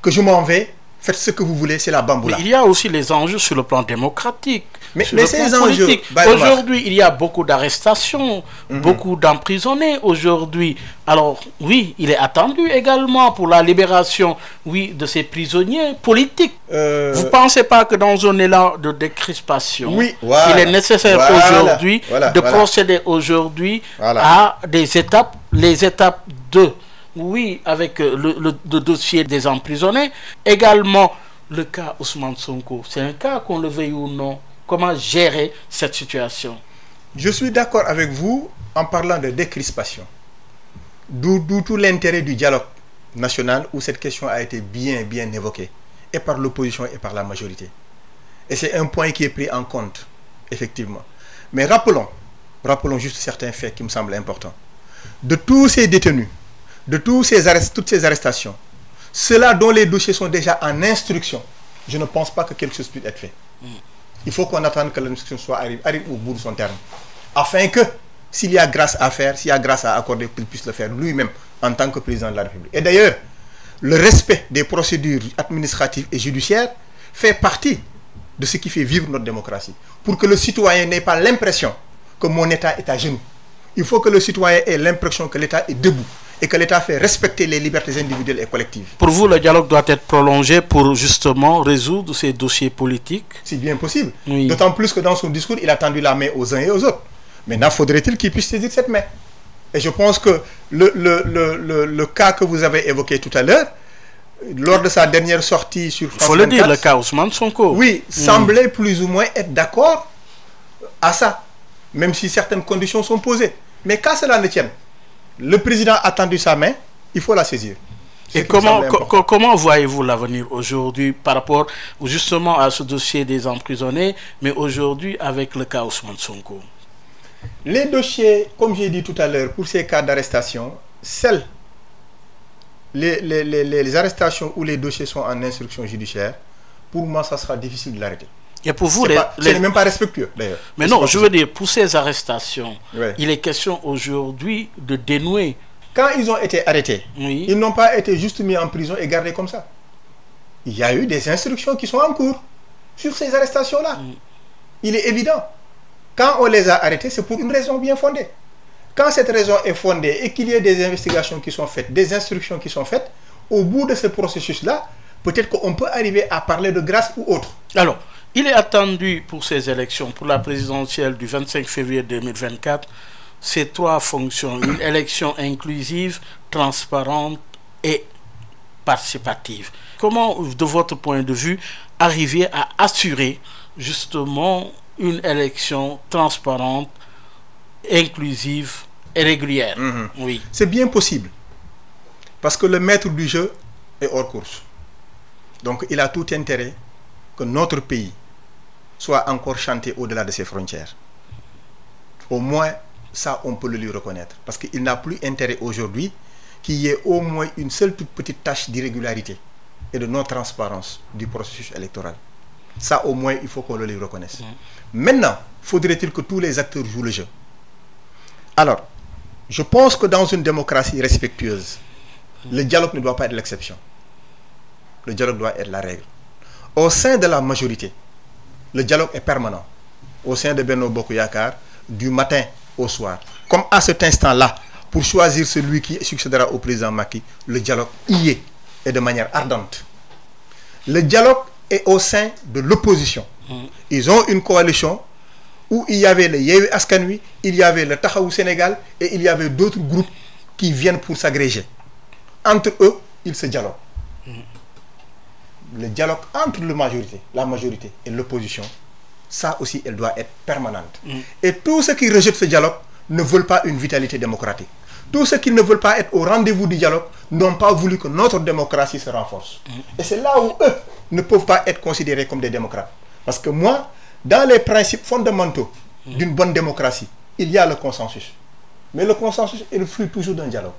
que je m'en vais, faites ce que vous voulez, c'est la bamboula. Mais il y a aussi les enjeux sur le plan démocratique. Mais ces enjeux... Aujourd'hui, il y a beaucoup d'arrestations, beaucoup d'emprisonnés aujourd'hui. Alors, oui, il est attendu également pour la libération, oui, de ces prisonniers politiques. Vous ne pensez pas que dans un élan de décrispation, oui, il est nécessaire aujourd'hui de procéder aujourd'hui à des étapes, les étapes de... Oui, avec le dossier des emprisonnés. Également, le cas Ousmane Sonko, c'est un cas qu'on le veuille ou non. Comment gérer cette situation? Je suis d'accord avec vous en parlant de décrispation. D'où tout l'intérêt du dialogue national où cette question a été bien évoquée, et par l'opposition et par la majorité. Et c'est un point qui est pris en compte, effectivement. Mais rappelons juste certains faits qui me semblent importants. De tous ces détenus, de toutes ces arrestations, ceux-là dont les dossiers sont déjà en instruction, je ne pense pas que quelque chose puisse être fait. Il faut qu'on attende que l'instruction arrive au bout de son terme. Afin que, s'il y a grâce à faire, s'il y a grâce à accorder, qu'il puisse le faire lui-même en tant que président de la République. Et d'ailleurs, le respect des procédures administratives et judiciaires fait partie de ce qui fait vivre notre démocratie. Pour que le citoyen n'ait pas l'impression que mon État est à genoux. Il faut que le citoyen ait l'impression que l'État est debout et que l'État fait respecter les libertés individuelles et collectives. Pour vous, le dialogue doit être prolongé pour justement résoudre ces dossiers politiques? C'est bien possible. Oui. D'autant plus que dans son discours, il a tendu la main aux uns et aux autres. Maintenant, faudrait-il qu'il puisse saisir cette main? Et je pense que le cas que vous avez évoqué tout à l'heure, lors de sa dernière sortie sur France 24... Il faut le dire, le cas Ousmane Sonko. Oui, semblait plus ou moins être d'accord à ça, même si certaines conditions sont posées. Mais qu'à cela ne tienne, le président a tendu sa main, il faut la saisir. Et comment voyez-vous l'avenir aujourd'hui par rapport justement à ce dossier des emprisonnés, mais aujourd'hui avec le cas Ousmane Sonko? Les dossiers, comme j'ai dit tout à l'heure, pour ces cas d'arrestation, les arrestations où les dossiers sont en instruction judiciaire, pour moi, ça sera difficile de l'arrêter. Et pour vous, ce n'est même pas respectueux, d'ailleurs. Mais non, je veux dire, pour ces arrestations, ouais, il est question aujourd'hui de dénouer. Quand ils ont été arrêtés, oui, ils n'ont pas été juste mis en prison et gardés comme ça. Il y a eu des instructions qui sont en cours sur ces arrestations-là. Il est évident. Quand on les a arrêtés, c'est pour une raison bien fondée. Quand cette raison est fondée et qu'il y ait des investigations qui sont faites, des instructions qui sont faites, au bout de ce processus-là, peut-être qu'on peut arriver à parler de grâce ou autre. Alors, il est attendu pour ces élections, pour la présidentielle du 25 février 2024, ces trois fonctions: une élection inclusive, transparente et participative. Comment, de votre point de vue, arriver à assurer justement une élection transparente, inclusive et régulière? Oui. C'est bien possible. Parce que le maître du jeu est hors course. Donc il a tout intérêt que notre pays soit encore chanté au-delà de ses frontières. Au moins, ça, on peut le lui reconnaître. Parce qu'il n'a plus intérêt aujourd'hui qu'il y ait au moins une seule toute petite tâche d'irrégularité et de non-transparence du processus électoral. Ça, au moins, il faut qu'on le lui reconnaisse. Maintenant, faudrait-il que tous les acteurs jouent le jeu? Alors, je pense que dans une démocratie respectueuse, le dialogue ne doit pas être l'exception. Le dialogue doit être la règle. Au sein de la majorité, le dialogue est permanent. Au sein de Benno Bokk Yakaar, du matin au soir. Comme à cet instant-là, pour choisir celui qui succédera au président Macky, le dialogue y est, et de manière ardente. Le dialogue est au sein de l'opposition. Ils ont une coalition où il y avait le Yewwi Askan Wi, il y avait le Taxawu Sénégal et il y avait d'autres groupes qui viennent pour s'agréger. Entre eux, ils se dialoguent. Le dialogue entre la majorité et l'opposition, ça aussi, elle doit être permanente. Et tous ceux qui rejettent ce dialogue ne veulent pas une vitalité démocratique. Tous ceux qui ne veulent pas être au rendez-vous du dialogue n'ont pas voulu que notre démocratie se renforce. Et c'est là où eux ne peuvent pas être considérés comme des démocrates. Parce que moi, dans les principes fondamentaux d'une bonne démocratie, il y a le consensus. Mais le consensus est le fruit toujours d'un dialogue.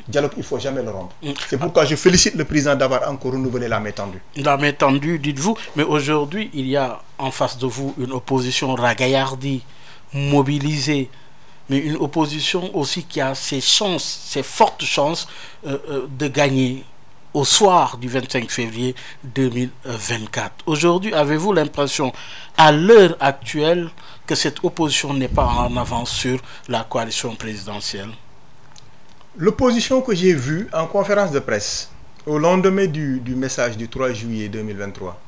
Dialogue, il ne faut jamais le rompre. C'est pourquoi je félicite le président d'avoir encore renouvelé la main tendue. La main tendue, dites-vous. Mais aujourd'hui, il y a en face de vous une opposition ragaillardie, mobilisée, mais une opposition aussi qui a ses fortes chances de gagner au soir du 25 février 2024. Aujourd'hui, avez-vous l'impression, à l'heure actuelle, que cette opposition n'est pas en avance sur la coalition présidentielle? L'opposition que j'ai vue en conférence de presse au lendemain du message du 3 juillet 2023,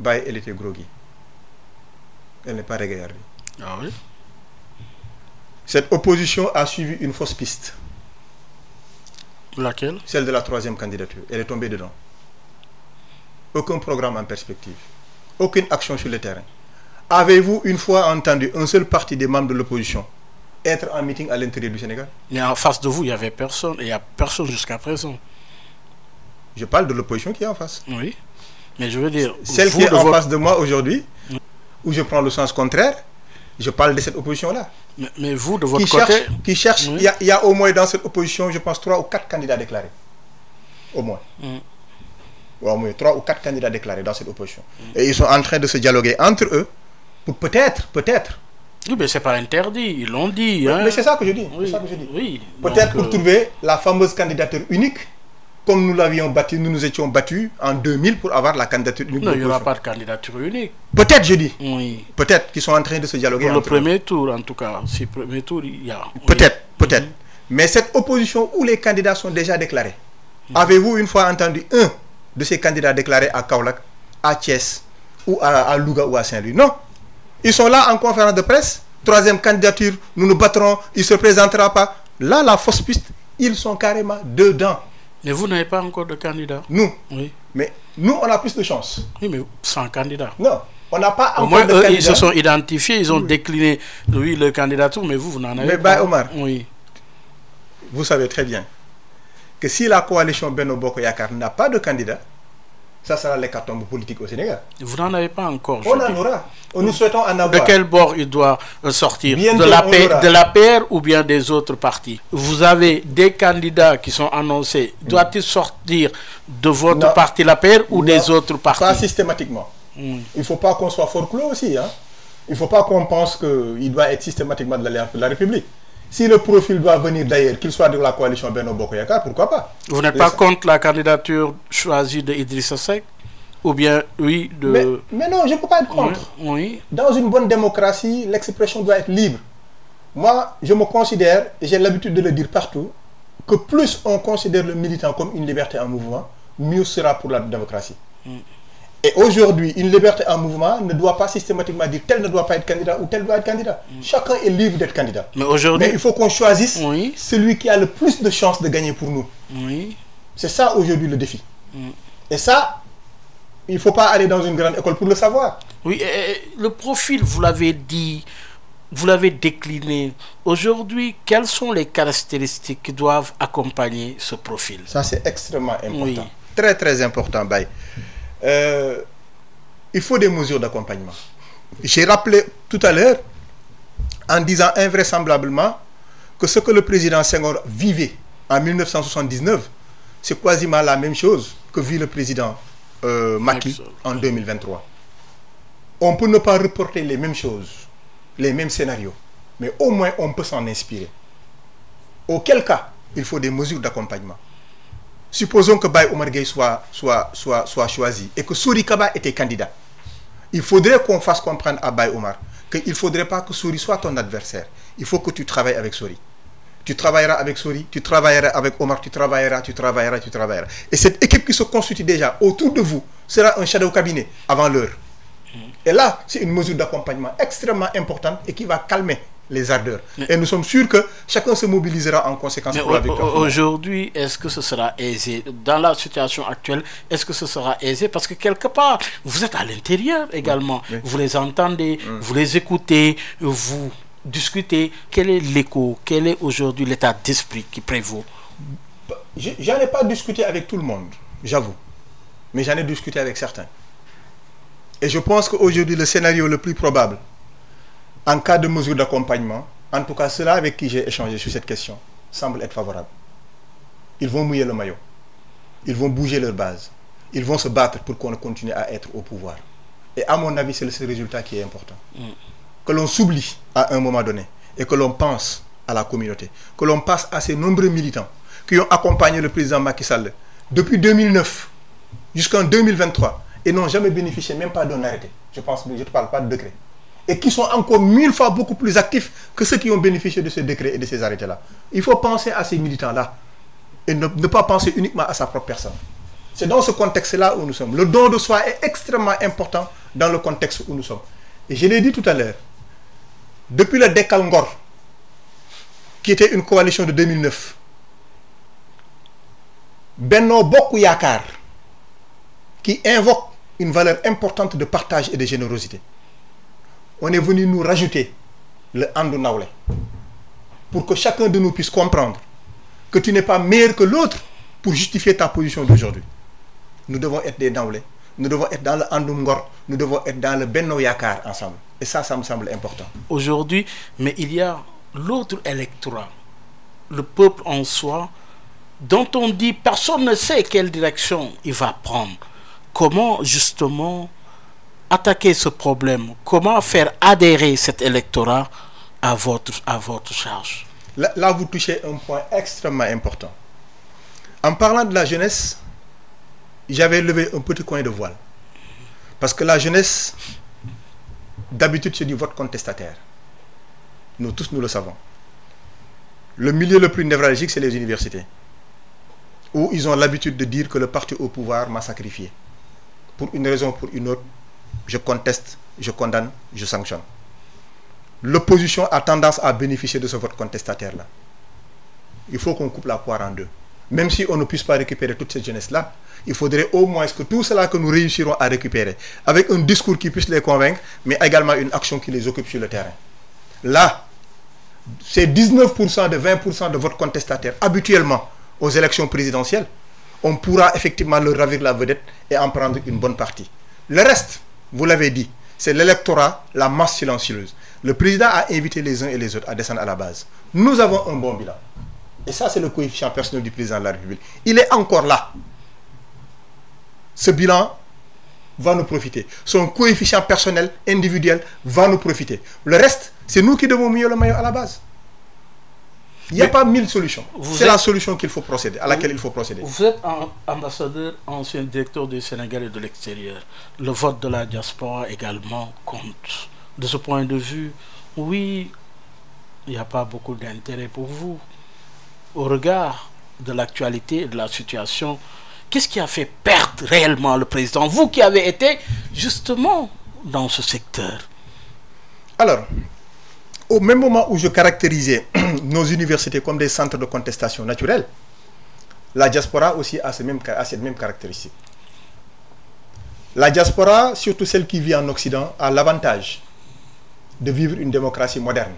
elle était groggy. Elle n'est pas ragaillardie. Ah oui? Cette opposition a suivi une fausse piste. Laquelle? Celle de la troisième candidature. Elle est tombée dedans. aucun programme en perspective, aucune action sur le terrain. Avez-vous une fois entendu un seul parti des membres de l'opposition être en meeting à l'intérieur du Sénégal? Mais en face de vous, il n'y avait personne, et il n'y a personne jusqu'à présent. Je parle de l'opposition qui est en face. Oui, mais je veux dire... Celle qui est en face de moi aujourd'hui, où je prends le sens contraire, je parle de cette opposition-là. Mais vous, de votre côté... Qui cherche, il y a au moins dans cette opposition, je pense, 3 ou 4 candidats déclarés. Au moins. Ou au moins 3 ou 4 candidats déclarés dans cette opposition. Et ils sont en train de se dialoguer entre eux pour peut-être... Oui, mais c'est pas interdit, ils l'ont dit. Oui, hein. mais c'est ça que je dis. Oui, c'est ça que je dis. Oui, peut-être donc, pour trouver la fameuse candidature unique, comme nous l'avions battu, nous nous étions battus en 2000 pour avoir la candidature unique. Non, il n'y aura pas de candidature unique. Peut-être, je dis. Oui. Peut-être qu'ils sont en train de se dialoguer. Pour le entre premier eux. tour, en tout cas. Si premier tour, il y a... Peut-être. Mais cette opposition où les candidats sont déjà déclarés, avez-vous une fois entendu un de ces candidats déclarés à Kaolack, à Thiès, ou à Louga ou à Saint-Louis? Non. Ils sont là en conférence de presse. 3e candidature, nous nous battrons, il ne se présentera pas. Là, la fausse piste, ils sont carrément dedans. Mais vous n'avez pas encore de candidat. Nous. Oui. Mais nous, on a plus de chance. Oui, mais sans candidat. Non, on n'a pas Au encore moins, de eux, candidat. ils se sont identifiés, ils ont décliné, oui, leur candidature, mais vous n'en avez mais pas. Mais Omar, oui. Vous savez très bien que si la coalition Benno Bokk Yakaar n'a pas de candidat, ça sera l'hécatombe politique au Sénégal. Vous n'en avez pas encore. On en aura. Nous souhaitons en avoir. De quel bord il doit sortir? Bientôt, de la paire ou bien des autres partis? Vous avez des candidats qui sont annoncés. Doit-il sortir de votre parti la paire ou des autres partis? Pas systématiquement. Il ne faut pas qu'on soit forclos aussi. Hein. Il ne faut pas qu'on pense qu'il doit être systématiquement de l'Alliance pour la République. Si le profil doit venir d'ailleurs, qu'il soit de la coalition Benno Bokk Yakaar, pourquoi pas? Vous n'êtes pas contre la candidature choisie de Idrissa Seck? Ou bien, oui, de... Mais non, je ne peux pas être contre. Oui. Dans une bonne démocratie, l'expression doit être libre. Moi, je me considère, et j'ai l'habitude de le dire partout, que plus on considère le militant comme une liberté en mouvement, mieux sera pour la démocratie. Et aujourd'hui, une liberté en mouvement ne doit pas systématiquement dire tel ne doit pas être candidat ou tel doit être candidat. Chacun est libre d'être candidat. Mais aujourd'hui... Mais il faut qu'on choisisse celui qui a le plus de chances de gagner pour nous. Oui. C'est ça aujourd'hui le défi. Et ça, il ne faut pas aller dans une grande école pour le savoir. Oui, le profil, vous l'avez dit, vous l'avez décliné. Aujourd'hui, quelles sont les caractéristiques qui doivent accompagner ce profil? Ça, c'est extrêmement important. Oui. Très, très important, Baye. Il faut des mesures d'accompagnement. J'ai rappelé tout à l'heure, en disant invraisemblablement, que ce que le président Senghor vivait en 1979, c'est quasiment la même chose que vit le président Macky en 2023. On peut ne pas reporter les mêmes choses, les mêmes scénarios, mais au moins on peut s'en inspirer. Auquel cas, il faut des mesures d'accompagnement. Supposons que Baye Omar Gueye soit choisi et que Souri Kaba était candidat. Il faudrait qu'on fasse comprendre à Baye Omar qu'il ne faudrait pas que Souri soit ton adversaire. Il faut que tu travailles avec Souri. Tu travailleras avec Souri, tu travailleras avec Omar, tu travailleras. Et cette équipe qui se constitue déjà autour de vous sera un shadow cabinet avant l'heure. Et là, c'est une mesure d'accompagnement extrêmement importante et qui va calmer les ardeurs. Et nous sommes sûrs que chacun se mobilisera en conséquence pour la victoire. Aujourd'hui, est-ce que ce sera aisé? Dans la situation actuelle, est-ce que ce sera aisé? Parce que quelque part, vous êtes à l'intérieur également. Oui. Vous les entendez, vous les écoutez, vous discutez. Quel est l'écho? Quel est aujourd'hui l'état d'esprit qui prévaut? J'en ai pas discuté avec tout le monde, j'avoue. Mais j'en ai discuté avec certains. Et je pense qu'aujourd'hui, le scénario le plus probable, en cas de mesure d'accompagnement, en tout cas ceux-là avec qui j'ai échangé sur cette question, semble être favorable. Ils vont mouiller le maillot. Ils vont bouger leur base. Ils vont se battre pour qu'on continue à être au pouvoir. Et à mon avis, c'est ce résultat qui est important. Que l'on s'oublie à un moment donné et que l'on pense à la communauté. Que l'on pense à ces nombreux militants qui ont accompagné le président Macky Sall depuis 2009 jusqu'en 2023 et n'ont jamais bénéficié même pas d'un arrêté. Je ne parle pas de décret. Et qui sont encore 1000 fois beaucoup plus actifs que ceux qui ont bénéficié de ces décrets et de ces arrêtés-là. Il faut penser à ces militants-là et ne pas penser uniquement à sa propre personne. C'est dans ce contexte-là où nous sommes. Le don de soi est extrêmement important dans le contexte où nous sommes. Et je l'ai dit tout à l'heure, depuis le Dekkal Ngor, qui était une coalition de 2009, Benno Bokk Yakaar, qui invoque une valeur importante de partage et de générosité. On est venu nous rajouter le Andu Nawle pour que chacun de nous puisse comprendre que tu n'es pas meilleur que l'autre pour justifier ta position d'aujourd'hui. Nous devons être des Nawle, nous devons être dans le Andu Ngor, nous devons être dans le Benno Yakar ensemble. Et ça me semble important. Aujourd'hui, mais il y a l'autre électorat, le peuple en soi, dont on dit personne ne sait quelle direction il va prendre. Comment justement attaquer ce problème? Comment faire adhérer cet électorat à votre charge? Là, vous touchez un point extrêmement important. En parlant de la jeunesse, j'avais levé un petit coin de voile. Parce que la jeunesse, d'habitude, c'est du vote contestataire. Nous tous, nous le savons. Le milieu le plus névralgique, c'est les universités, où ils ont l'habitude de dire que le parti au pouvoir m'a sacrifié. Pour une raison ou pour une autre, je conteste, je condamne, je sanctionne. L'opposition a tendance à bénéficier de ce vote contestataire-là. Il faut qu'on coupe la poire en deux. Même si on ne puisse pas récupérer toute cette jeunesse-là, il faudrait au moins que tout cela que nous réussirons à récupérer, avec un discours qui puisse les convaincre, mais également une action qui les occupe sur le terrain. Là, c'est 19% de 20% de vote contestataire habituellement aux élections présidentielles. On pourra effectivement leur ravir la vedette et en prendre une bonne partie. Le reste, vous l'avez dit, c'est l'électorat, la masse silencieuse. Le président a invité les uns et les autres à descendre à la base. Nous avons un bon bilan. Et ça, c'est le coefficient personnel du président de la République. Il est encore là. Ce bilan va nous profiter. Son coefficient personnel, individuel, va nous profiter. Le reste, c'est nous qui devons mieux le maillot à la base. Il n'y a pas 1000 solutions. C'est la solution qu'il faut procéder, à laquelle il faut procéder. Vous êtes ambassadeur, ancien directeur du Sénégal et de l'extérieur. Le vote de la diaspora également compte. De ce point de vue, oui, il n'y a pas beaucoup d'intérêt pour vous. Au regard de l'actualité et de la situation, qu'est-ce qui a fait perdre réellement le président? Vous qui avez été justement dans ce secteur. Alors, au même moment où je caractérisais nos universités comme des centres de contestation naturelle, la diaspora aussi a cette même caractéristique. La diaspora, surtout celle qui vit en Occident, a l'avantage de vivre une démocratie moderne,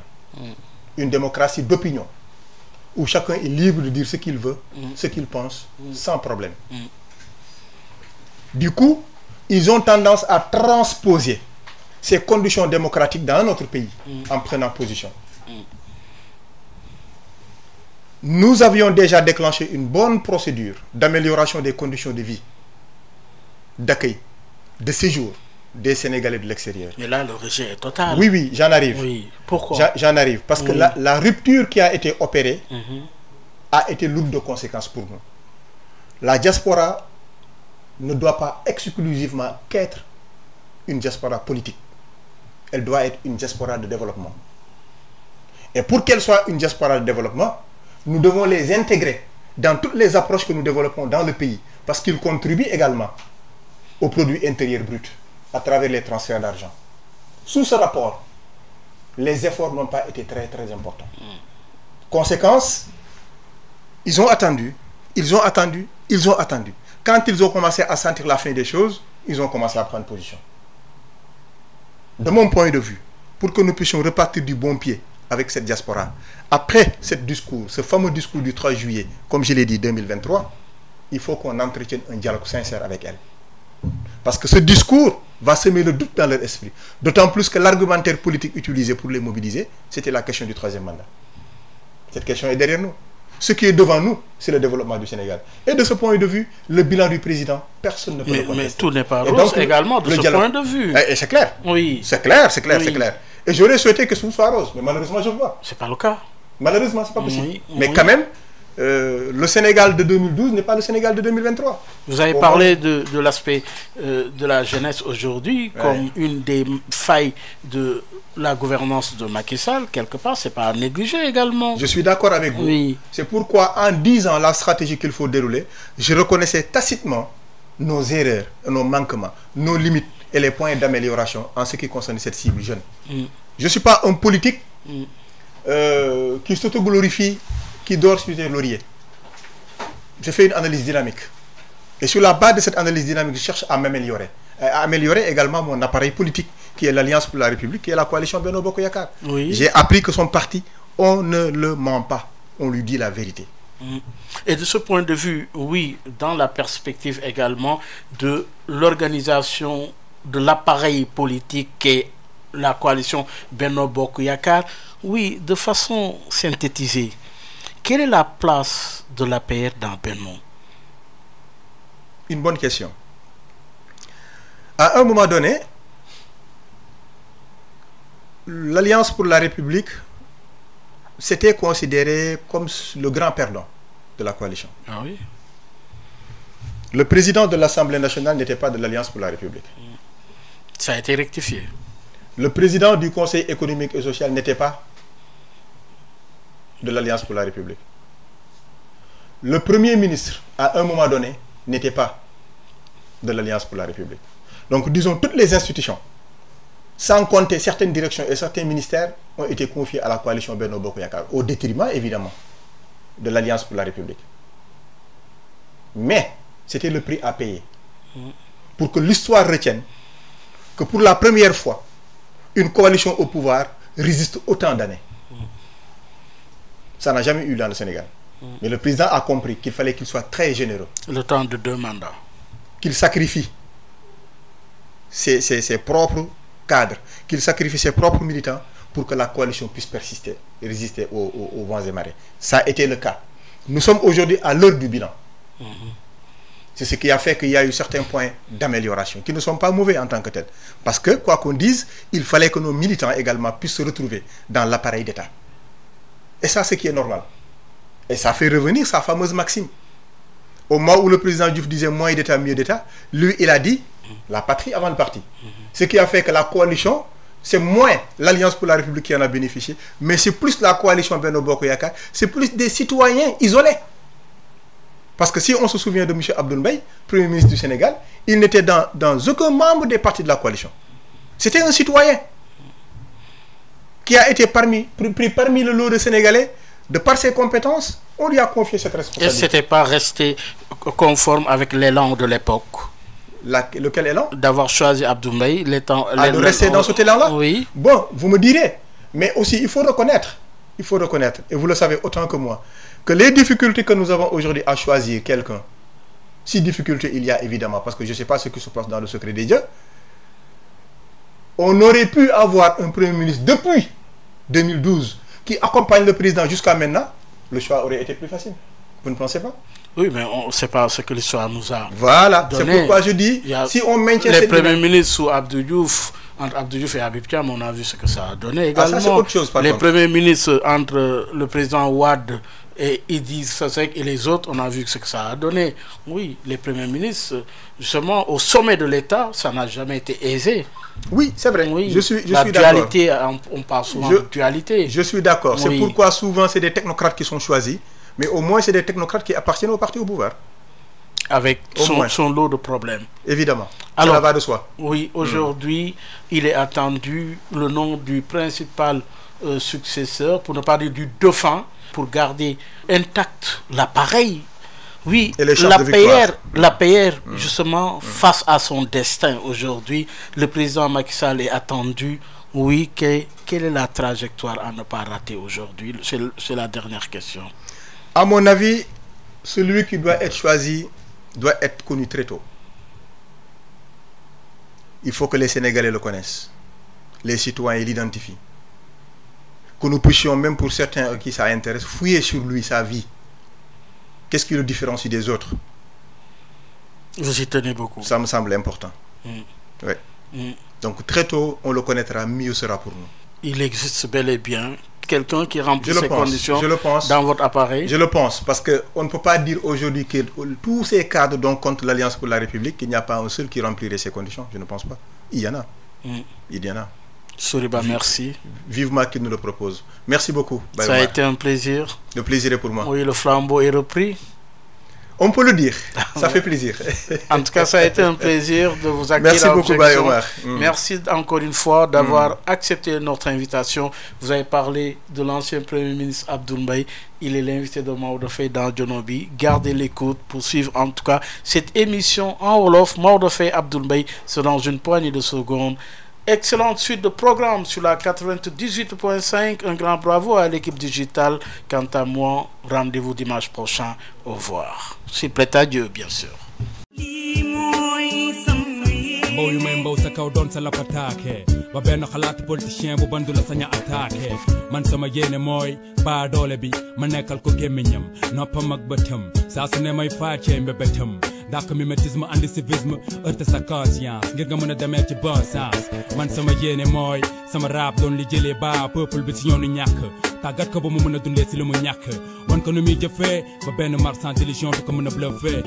une démocratie d'opinion, où chacun est libre de dire ce qu'il veut, ce qu'il pense, sans problème. Du coup, ils ont tendance à transposer ces conditions démocratiques dans notre pays en prenant position. Nous avions déjà déclenché une bonne procédure d'amélioration des conditions de vie, d'accueil, de séjour des Sénégalais de l'extérieur. Mais là, le rejet est total. Oui, oui, j'en arrive. Oui. Pourquoi? J'en arrive. Parce que la rupture qui a été opérée a été lourde de conséquences pour nous. La diaspora ne doit pas exclusivement qu'être une diaspora politique. Elle doit être une diaspora de développement. Et pour qu'elle soit une diaspora de développement, nous devons les intégrer dans toutes les approches que nous développons dans le pays, parce qu'ils contribuent également au produit intérieur brut à travers les transferts d'argent. Sous ce rapport, les efforts n'ont pas été très importants. Conséquence, ils ont attendu. Quand ils ont commencé à sentir la fin des choses, ils ont commencé à prendre position. De mon point de vue, pour que nous puissions repartir du bon pied avec cette diaspora, après ce fameux discours du 3 juillet, comme je l'ai dit, 2023, il faut qu'on entretienne un dialogue sincère avec elle. Parce que ce discours va semer le doute dans leur esprit. D'autant plus que l'argumentaire politique utilisé pour les mobiliser, c'était la question du 3e mandat. Cette question est derrière nous. Ce qui est devant nous, c'est le développement du Sénégal. Et de ce point de vue, le bilan du président, personne ne peut le contester. Mais tout n'est pas rose également de ce point de vue. Et c'est clair. Oui. C'est clair. Et j'aurais souhaité que ce soit rose, mais malheureusement, je ne vois pas. C'est pas le cas. Malheureusement, c'est pas possible. Mais quand même, le Sénégal de 2012 n'est pas le Sénégal de 2023. Vous avez parlé de l'aspect de la jeunesse aujourd'hui comme une des failles de la gouvernance de Macky Sall. Quelque part, c'est pas à négliger également. Je suis d'accord avec vous. Oui. C'est pourquoi, en disant la stratégie qu'il faut dérouler, je reconnaissais tacitement nos erreurs, nos manquements, nos limites et les points d'amélioration en ce qui concerne cette cible jeune. Je ne suis pas un politique qui s'autoglorifie, qui dort sur des lauriers. Je fais une analyse dynamique. Et sur la base de cette analyse dynamique, je cherche à m'améliorer. À améliorer également mon appareil politique, qui est l'Alliance pour la République, qui est la coalition Benno Bokk Yakaar. Oui. J'ai appris que son parti, on ne le ment pas, on lui dit la vérité. Et de ce point de vue, oui, dans la perspective également de l'organisation de l'appareil politique qu'est la coalition Benno Bokk Yakaar, oui, de façon synthétisée, quelle est la place de l'APR dans Benno? Une bonne question. À un moment donné, l'Alliance pour la République s'était considérée comme le grand perdant de la coalition. Ah oui. Le président de l'Assemblée nationale n'était pas de l'Alliance pour la République. Ça a été rectifié. Le président du Conseil économique et social n'était pas de l'Alliance pour la République. Le Premier ministre, à un moment donné, n'était pas de l'Alliance pour la République. Donc, disons, toutes les institutions, sans compter certaines directions et certains ministères, ont été confiés à la coalition Benno Bokk Yakaar, au détriment, évidemment, de l'Alliance pour la République. Mais, c'était le prix à payer. Pour que l'histoire retienne que pour la première fois, une coalition au pouvoir résiste autant d'années. Ça n'a jamais eu dans le Sénégal. Mais le président a compris qu'il fallait qu'il soit très généreux. Le temps de 2 mandats. Qu'il sacrifie ses propres cadres, qu'il sacrifie ses propres militants pour que la coalition puisse persister et résister aux vents et marées. Ça a été le cas. Nous sommes aujourd'hui à l'heure du bilan. C'est ce qui a fait qu'il y a eu certains points d'amélioration qui ne sont pas mauvais en tant que tels. Parce que, quoi qu'on dise, il fallait que nos militants également puissent se retrouver dans l'appareil d'État. Et ça, c'est ce qui est normal. Et ça fait revenir sa fameuse maxime. Au moment où le président Diouf disait moins d'État, mieux d'État, lui, il a dit la patrie avant le parti. Ce qui a fait que la coalition, c'est moins l'Alliance pour la République qui en a bénéficié, mais c'est plus la coalition Benno Bokk Yakaar, c'est plus des citoyens isolés. Parce que si on se souvient de M. Abdoul Mbaye, Premier ministre du Sénégal, il n'était dans aucun membre des partis de la coalition. C'était un citoyen qui a été pris parmi le lot de Sénégalais. De par ses compétences, on lui a confié cette responsabilité. Et ce n'était pas resté conforme avec l'élan de l'époque? Lequel élan? D'avoir choisi Abdoul Mbaye. De rester dans cet élan-là? Oui. Bon, vous me direz. Mais aussi, il faut reconnaître, et vous le savez autant que moi, que les difficultés que nous avons aujourd'hui à choisir quelqu'un, si difficultés il y a évidemment, parce que je ne sais pas ce qui se passe dans le secret des dieux, on aurait pu avoir un Premier ministre depuis 2012 qui accompagne le président jusqu'à maintenant, le choix aurait été plus facile. Vous ne pensez pas? Oui, mais on ne sait pas ce que l'histoire nous a Voilà, donné. C'est pourquoi je dis, si on maintient les premiers ministres sous Abdou Diouf, entre Abdou Diouf et Habib Thiam, on a vu ce que ça a donné également. Ça, c'est autre chose, les premiers ministres entre le président Ouad et Idriss Seck et les autres, on a vu ce que ça a donné. Oui, les premiers ministres, justement, au sommet de l'État, ça n'a jamais été aisé. Oui, c'est vrai. Oui, je suis la d'accord. dualité, on parle souvent de dualité. Je suis d'accord. Oui. C'est pourquoi souvent c'est des technocrates qui sont choisis, mais au moins c'est des technocrates qui appartiennent au parti au pouvoir. Avec son lot de problèmes. Évidemment. Alors, cela va de soi. Oui, aujourd'hui, il est attendu le nom du principal successeur, pour ne pas dire du dauphin, pour garder intact l'appareil. Oui, l'APR, justement, face à son destin aujourd'hui, le président Macky Sall est attendu. Oui, quelle est la trajectoire à ne pas rater aujourd'hui? C'est la dernière question. À mon avis, celui qui doit être choisi doit être connu très tôt. Il faut que les Sénégalais le connaissent, les citoyens l'identifient. Que nous puissions, même pour certains à qui ça intéresse, fouiller sur lui, sa vie. Qu'est-ce qui le différencie des autres? Vous y tenez beaucoup. Ça me semble important. Ouais. Donc très tôt, on le connaîtra, mieux sera pour nous. Il existe bel et bien quelqu'un qui remplit ces conditions dans votre appareil? Je le pense, parce qu'on ne peut pas dire aujourd'hui que tous ces cadres dont compte l'Alliance pour la République, qu'il n'y a pas un seul qui remplirait ces conditions. Je ne pense pas. Il y en a. Il y en a. Soriba, merci. Vivement qu'il nous le propose. Merci beaucoup. Ça a été un plaisir. Le plaisir est pour moi. Oui, le flambeau est repris. On peut le dire, ça fait plaisir. En tout cas, ça a été un plaisir de vous accueillir. Merci beaucoup, Baye Omar. Merci encore une fois d'avoir accepté notre invitation. Vous avez parlé de l'ancien Premier ministre Abdoul Mbaye. Il est l'invité de Maodo Faye dans Djonobi. Gardez l'écoute pour suivre en tout cas cette émission en Wolof. Maodo Faye Abdoul Mbaye, c'est dans une poignée de secondes. Excellente suite de programme sur la 98.5. Un grand bravo à l'équipe digitale. Quant à moi, rendez-vous dimanche prochain. Au revoir. S'il plaît à Dieu, bien sûr. mbow yu may mbow sa kaw doon sa lapataake ba benn xalaat politicien bu bandu la saña attaqué man sama yéene mooy baa doole bi ma nekkal ko gémmiñam noppam ak bëtam saa su ne may faacee mbébétam dàq mimétisme andi civisme heurte sa conscience ngir nga mën a demee ci bon sens man sama yéene mooy sama rap doon li jëlee baa peuple bi ci ñoonu ñàkk tàggat ko ba mu mën a dundee si li mu ñàkk wan ko nu muy jëfee ba benn marchand d'illusion du ko mën a bluffé